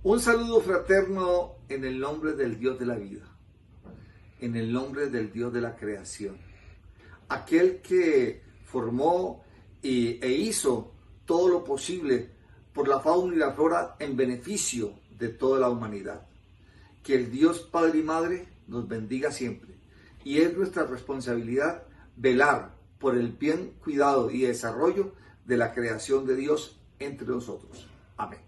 Un saludo fraterno en el nombre del Dios de la vida, en el nombre del Dios de la creación, aquel que formó e hizo todo lo posible por la fauna y la flora en beneficio de toda la humanidad. Que el Dios Padre y Madre nos bendiga siempre, y es nuestra responsabilidad velar por el bien cuidado y desarrollo de la creación de Dios entre nosotros. Amén.